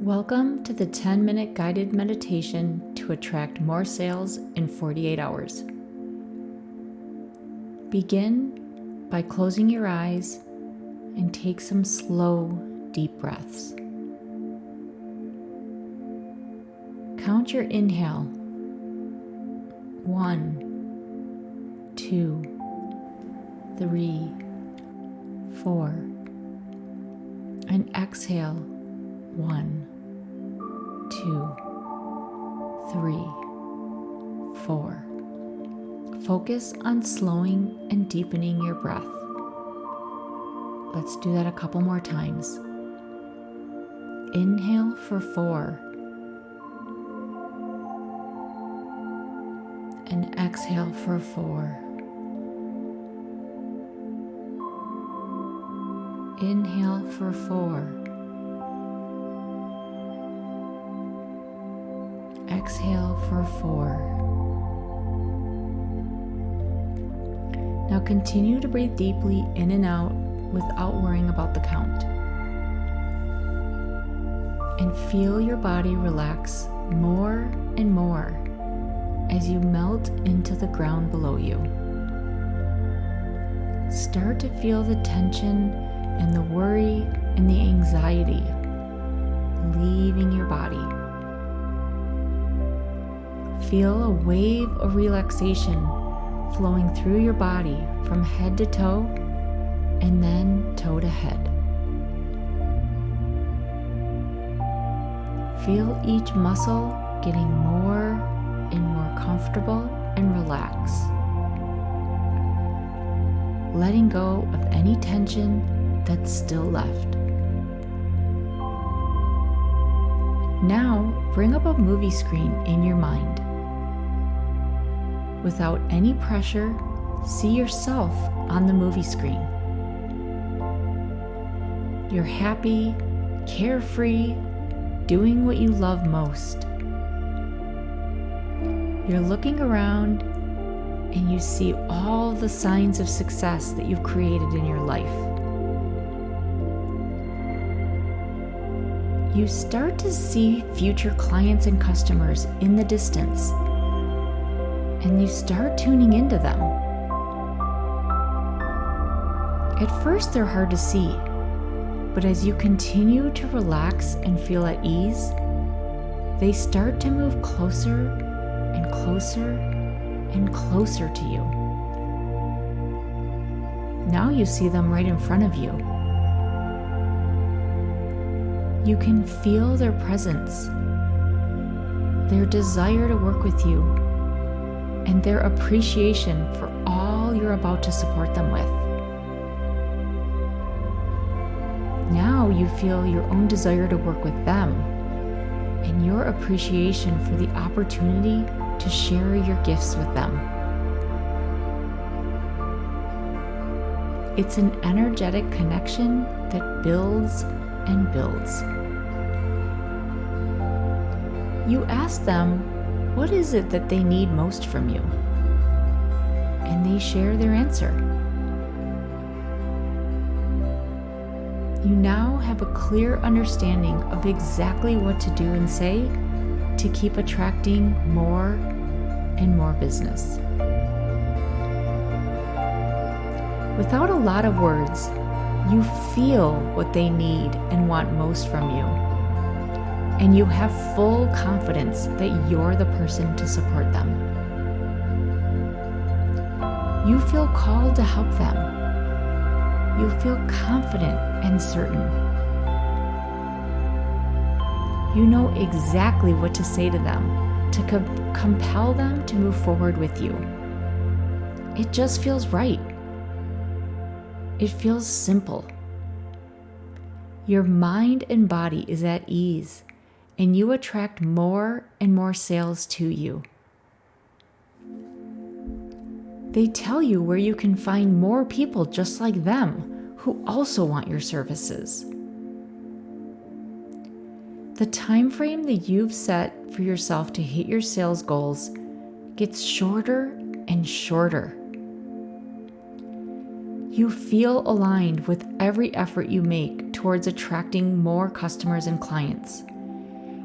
Welcome to the 10-minute guided meditation to attract more sales in 48 hours. Begin by closing your eyes and take some slow, deep breaths. Count your inhale. 1, 2, 3, 4. And exhale. 1, 2, 3, 4. Focus on slowing and deepening your breath. Let's do that a couple more times. Inhale for 4. And exhale for 4. Inhale for 4. Exhale for 4. Now continue to breathe deeply in and out without worrying about the count. And feel your body relax more and more as you melt into the ground below you. Start to feel the tension and the worry and the anxiety leaving your body. Feel a wave of relaxation flowing through your body from head to toe and then toe to head. Feel each muscle getting more and more comfortable and relaxed, letting go of any tension that's still left. Now, bring up a movie screen in your mind. Without any pressure, see yourself on the movie screen. You're happy, carefree, doing what you love most. You're looking around and you see all the signs of success that you've created in your life. You start to see future clients and customers in the distance, and you start tuning into them. At first, they're hard to see, but as you continue to relax and feel at ease, they start to move closer and closer and closer to you. Now you see them right in front of you. You can feel their presence, their desire to work with you, and their appreciation for all you're about to support them with. Now you feel your own desire to work with them and your appreciation for the opportunity to share your gifts with them. It's an energetic connection that builds and builds. You ask them, what is it that they need most from you? And they share their answer. You now have a clear understanding of exactly what to do and say to keep attracting more and more business. Without a lot of words, you feel what they need and want most from you. And you have full confidence that you're the person to support them. You feel called to help them. You feel confident and certain. You know exactly what to say to them to compel them to move forward with you. It just feels right. It feels simple. Your mind and body is at ease, and you attract more and more sales to you. They tell you where you can find more people just like them who also want your services. The time frame that you've set for yourself to hit your sales goals gets shorter and shorter. You feel aligned with every effort you make towards attracting more customers and clients,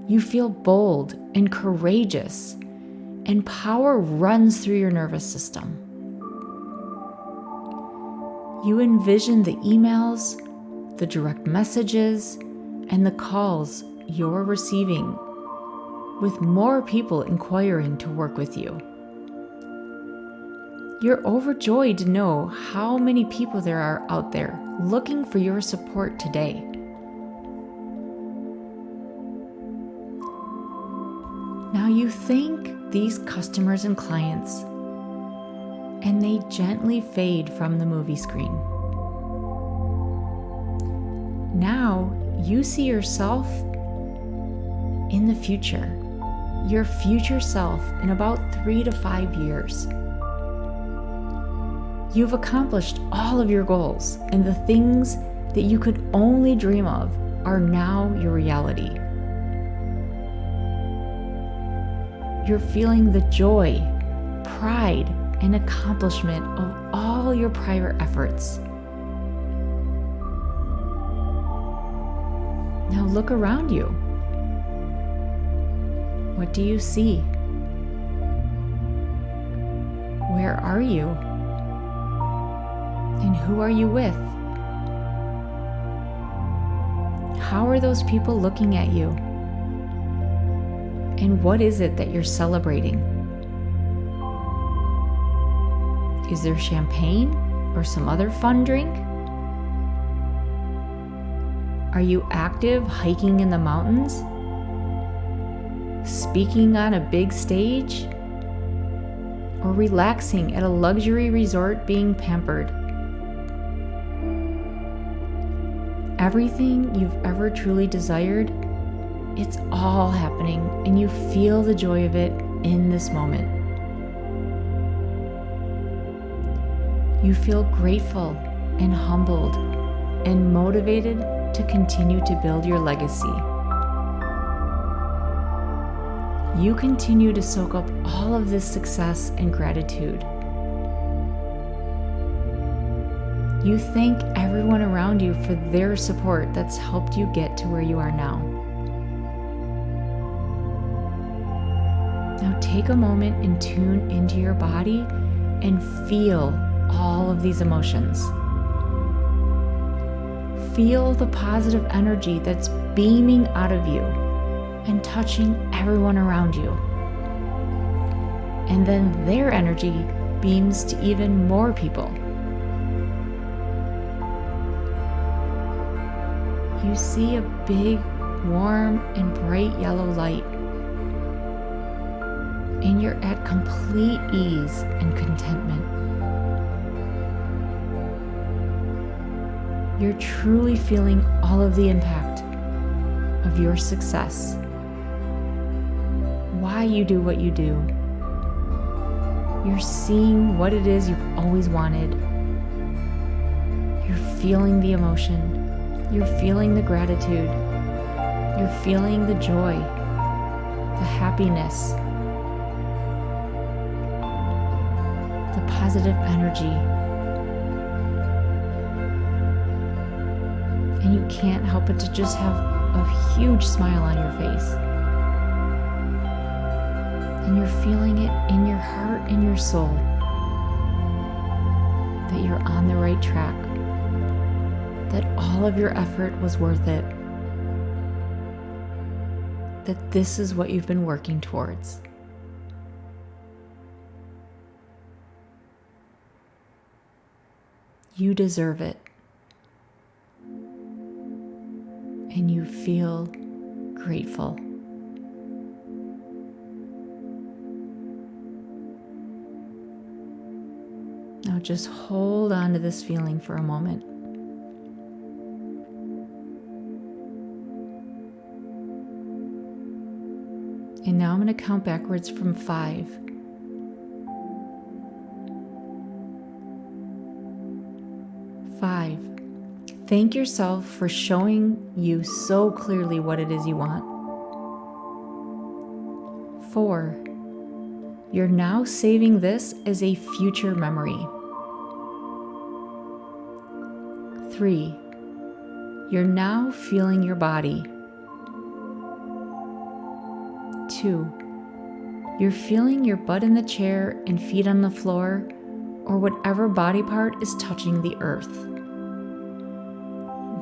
You feel bold and courageous, and power runs through your nervous system. You envision the emails, the direct messages, and the calls you're receiving, with more people inquiring to work with you. You're overjoyed to know how many people there are out there looking for your support today. Now you thank these customers and clients, and they gently fade from the movie screen. Now you see yourself in the future, your future self in about 3 to 5 years. You've accomplished all of your goals, and the things that you could only dream of are now your reality. You're feeling the joy, pride, and accomplishment of all your prior efforts. Now look around you. What do you see? Where are you? And who are you with? How are those people looking at you? And what is it that you're celebrating? Is there champagne or some other fun drink? Are you active hiking in the mountains? Speaking on a big stage? Or relaxing at a luxury resort being pampered? Everything you've ever truly desired, it's all happening, and you feel the joy of it in this moment. You feel grateful and humbled and motivated to continue to build your legacy. You continue to soak up all of this success and gratitude. You thank everyone around you for their support that's helped you get to where you are now. Now take a moment and tune into your body and feel all of these emotions. Feel the positive energy that's beaming out of you and touching everyone around you. And then their energy beams to even more people. You see a big, warm, and bright yellow light, and you're at complete ease and contentment. You're truly feeling all of the impact of your success, why you do what you do. You're seeing what it is you've always wanted. You're feeling the emotion. You're feeling the gratitude. You're feeling the joy, the happiness, the positive energy. And you can't help but to just have a huge smile on your face. And you're feeling it in your heart and your soul that you're on the right track, that all of your effort was worth it, that this is what you've been working towards. You deserve it. And you feel grateful. Now just hold on to this feeling for a moment. And now I'm going to count backwards from 5. 5. Thank yourself for showing you so clearly what it is you want. 4. You're now saving this as a future memory. 3. You're now feeling your body. 2. You're feeling your butt in the chair and feet on the floor, or whatever body part is touching the earth.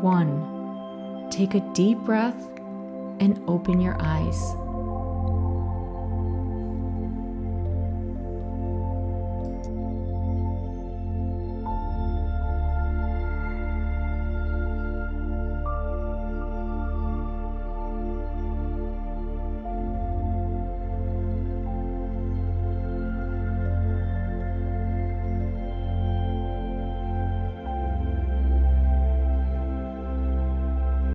1. Take a deep breath and open your eyes.